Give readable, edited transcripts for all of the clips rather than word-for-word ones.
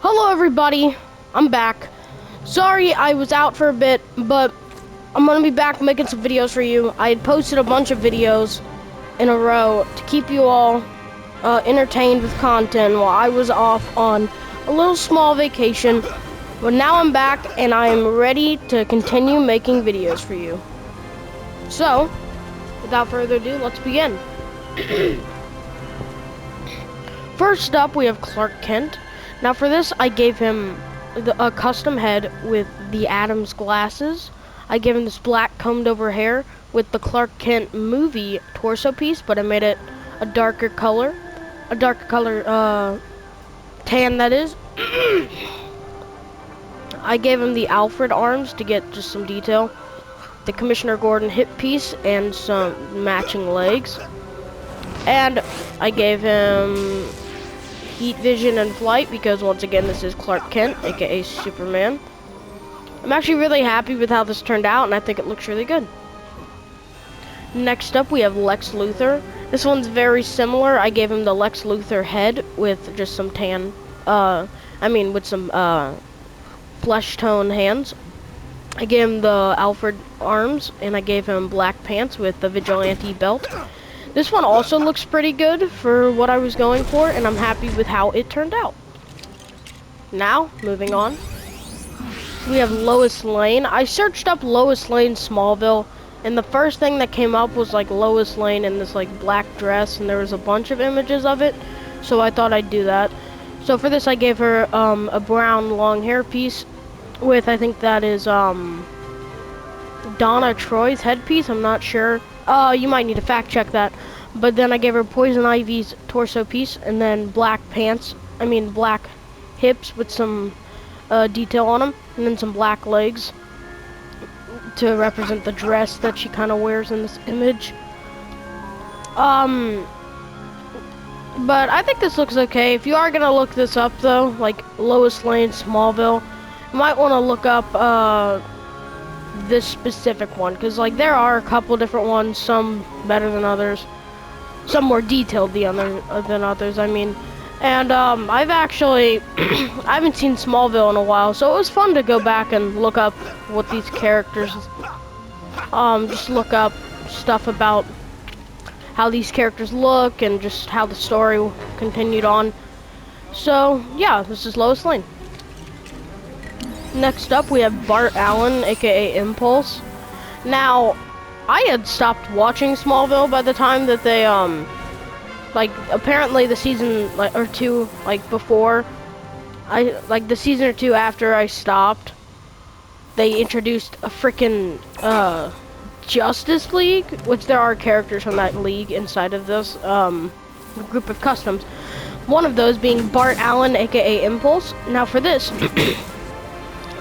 Hello everybody, I'm back. Sorry I was out for a bit, but I'm gonna be back making some videos for you. I had posted a bunch of videos in a row to keep you all entertained with content while I was off on a little small vacation. But now I'm back and I am ready to continue making videos for you. So, without further ado, let's begin. First up, we have Clark Kent. Now for this, I gave him a custom head with the Adams glasses. I gave him this black combed over hair with the Clark Kent movie torso piece, but I made it a darker color. Tan that is. I gave him the Alfred arms to get just some detail. The Commissioner Gordon hip piece and some matching legs. And I gave him heat vision and flight because once again this is Clark Kent, aka Superman. I'm actually really happy with how this turned out and I think it looks really good. Next up we have Lex Luthor. This one's very similar. I gave him the Lex Luthor head with just some tan, with some flesh tone hands. I gave him the Alfred arms and I gave him black pants with the vigilante belt. This one also looks pretty good for what I was going for, and I'm happy with how it turned out. Now, moving on, we have Lois Lane. I searched up Lois Lane Smallville, and the first thing that came up was like Lois Lane in this like black dress, and there was a bunch of images of it, so I thought I'd do that. So for this, I gave her a brown long hair piece with, I think that is Donna Troy's headpiece. I'm not sure. You might need to fact check that. But then I gave her Poison Ivy's torso piece and then black hips with some detail on them, and then some black legs to represent the dress that she kind of wears in this image. But I think this looks okay. If you are gonna look this up though, like Lois Lane Smallville, you might want to look up this specific one, because like there are a couple different ones, some better than others, some more detailed than others, and I've actually I haven't seen Smallville in a while, so it was fun to go back and look up what these characters just look up stuff about how these characters look and just how the story continued on. So yeah, this is Lois Lane. Next up, we have Bart Allen, aka Impulse. Now, I had stopped watching Smallville by the time that they, apparently the season, or two, before, the season or two after I stopped, they introduced a frickin', Justice League, which there are characters from that league inside of this, group of customs. One of those being Bart Allen, aka Impulse. Now for this,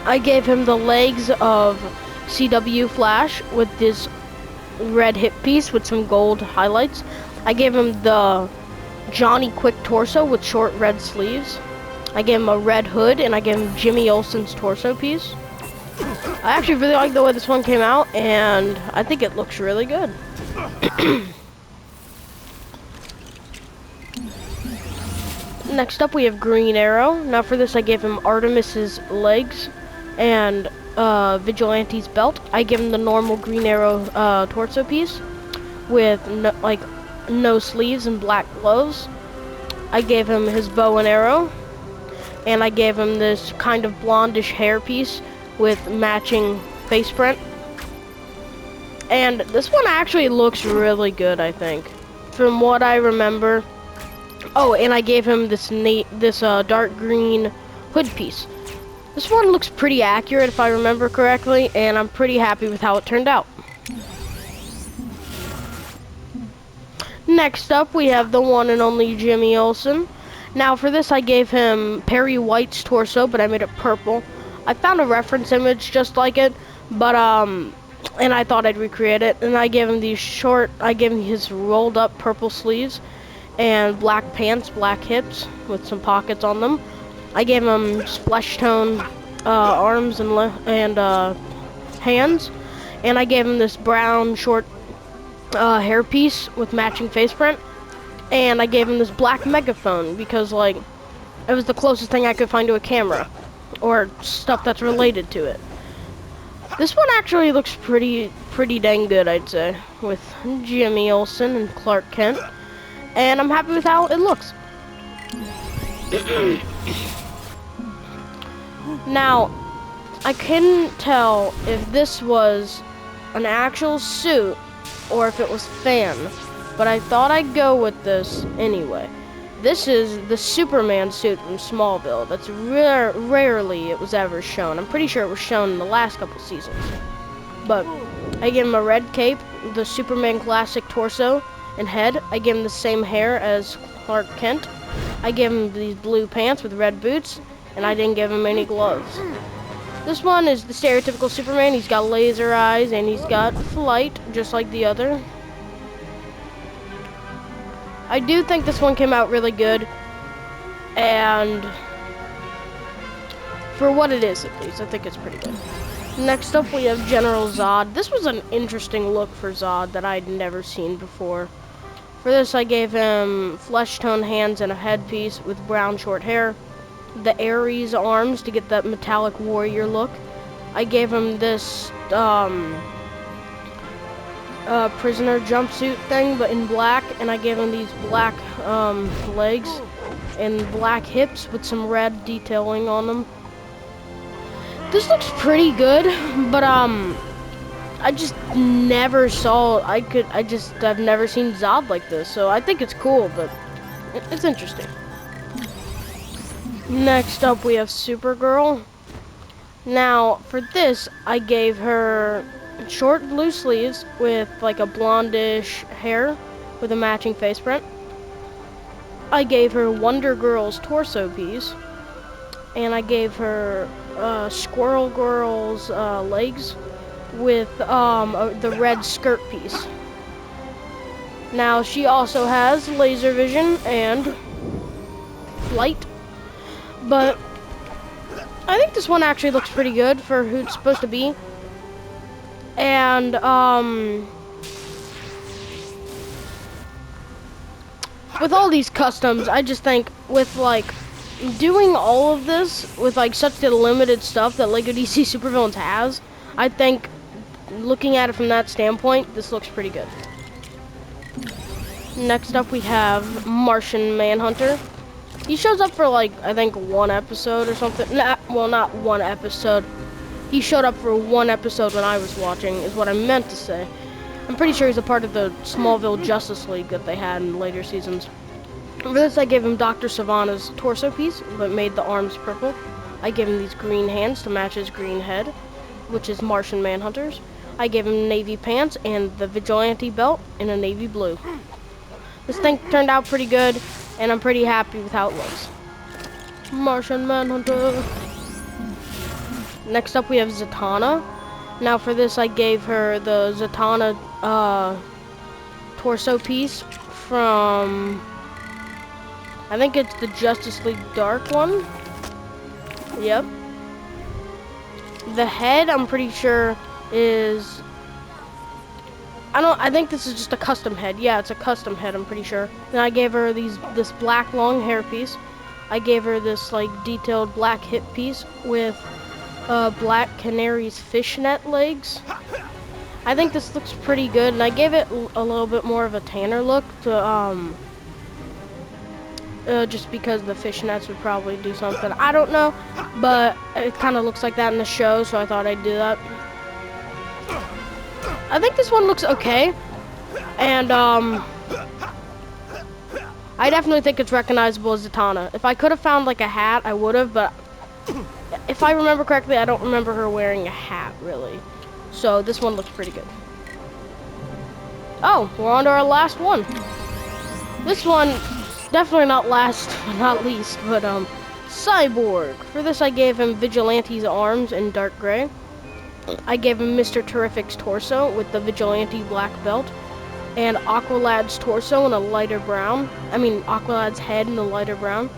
I gave him the legs of CW Flash with this red hip piece with some gold highlights. I gave him the Johnny Quick torso with short red sleeves. I gave him a red hood, and I gave him Jimmy Olsen's torso piece. I actually really like the way this one came out, and I think it looks really good. Next up, we have Green Arrow. Now for this, I gave him Artemis's legs and Vigilante's belt. I give him the normal Green Arrow torso piece with no sleeves and black gloves. I gave him his bow and arrow, and I gave him this kind of blondish hair piece with matching face print. And this one actually looks really good, I think, from what I remember. Oh, and I gave him this dark green hood piece. This one looks pretty accurate if I remember correctly, and I'm pretty happy with how it turned out. Next up, we have the one and only Jimmy Olsen. Now for this, I gave him Perry White's torso, but I made it purple. I found a reference image just like it, but and I thought I'd recreate it, and I gave him his rolled up purple sleeves and black pants, black hips with some pockets on them. I gave him flesh tone arms and hands, and I gave him this brown short hair piece with matching face print, and I gave him this black megaphone because It was the closest thing I could find to a camera, or stuff that's related to it. This one actually looks pretty dang good, I'd say, with Jimmy Olsen and Clark Kent, and I'm happy with how it looks. Now, I couldn't tell if this was an actual suit or if it was fan, but I thought I'd go with this anyway. This is the Superman suit from Smallville. That's rarely it was ever shown. I'm pretty sure it was shown in the last couple seasons. But I gave him a red cape, the Superman classic torso and head. I gave him the same hair as Clark Kent. I gave him these blue pants with red boots, and I didn't give him any gloves. This one is the stereotypical Superman. He's got laser eyes and he's got flight, just like the other. I do think this one came out really good, and for what it is, at least, I think it's pretty good. Next up, we have General Zod. This was an interesting look for Zod that I'd never seen before. For this, I gave him flesh-tone hands and a headpiece with brown short hair, the Ares arms to get that metallic warrior look. I gave him this prisoner jumpsuit thing, but in black, and I gave him these black legs and black hips with some red detailing on them. This looks pretty good, but I just never saw. I've never seen Zod like this, so I think it's cool, but it's interesting. Next up, we have Supergirl. Now, for this, I gave her short blue sleeves with like a blondish hair with a matching face print. I gave her Wonder Girl's torso piece, and I gave her Squirrel Girl's legs with the red skirt piece. Now, she also has laser vision and flight, but I think this one actually looks pretty good for who it's supposed to be. And with all these customs, I just think with like doing all of this with like such the limited stuff that Lego DC Supervillains has, I think looking at it from that standpoint, this looks pretty good. Next up, we have Martian Manhunter. He shows up for like, I think, one episode or something. Well, not one episode. He showed up for one episode when I was watching, is what I meant to say. I'm pretty sure he's a part of the Smallville Justice League that they had in later seasons. For this, I gave him Dr. Savannah's torso piece, but made the arms purple. I gave him these green hands to match his green head, which is Martian Manhunter's. I gave him navy pants and the vigilante belt in a navy blue. This thing turned out pretty good, and I'm pretty happy with how it looks. Martian Manhunter. Next up, we have Zatanna. Now for this, I gave her the Zatanna torso piece from, I think it's the Justice League Dark one. Yep. The head, I'm pretty sure, is, I think this is just a custom head. Yeah, it's a custom head, I'm pretty sure. Then I gave her this black long hair piece. I gave her this like detailed black hip piece with black canary's fishnet legs. I think this looks pretty good, and I gave it a little bit more of a tanner look to just because the fishnets would probably do something. I don't know, but it kind of looks like that in the show, so I thought I'd do that. I think this one looks okay, and I definitely think it's recognizable as Zatanna. If I could have found like a hat, I would have, but if I remember correctly, I don't remember her wearing a hat, really. So this one looks pretty good. Oh, we're on to our last one. This one, definitely not last, but not least, but Cyborg. For this, I gave him Vigilante's arms in dark gray. I gave him Mr. Terrific's torso with the Vigilante black belt, and Aqualad's torso in a lighter brown. I mean, Aqualad's head in a lighter brown.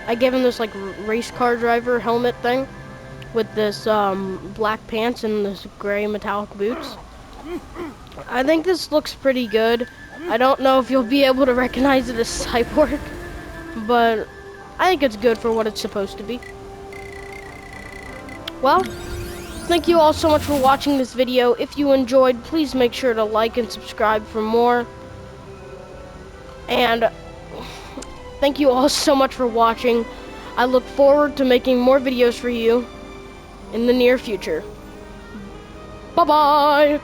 I gave him this like race car driver helmet thing with this black pants and this gray metallic boots. I think this looks pretty good. I don't know if you'll be able to recognize it as Cyborg, but I think it's good for what it's supposed to be. Well, thank you all so much for watching this video. If you enjoyed, please make sure to like and subscribe for more. And thank you all so much for watching. I look forward to making more videos for you in the near future. Bye-bye!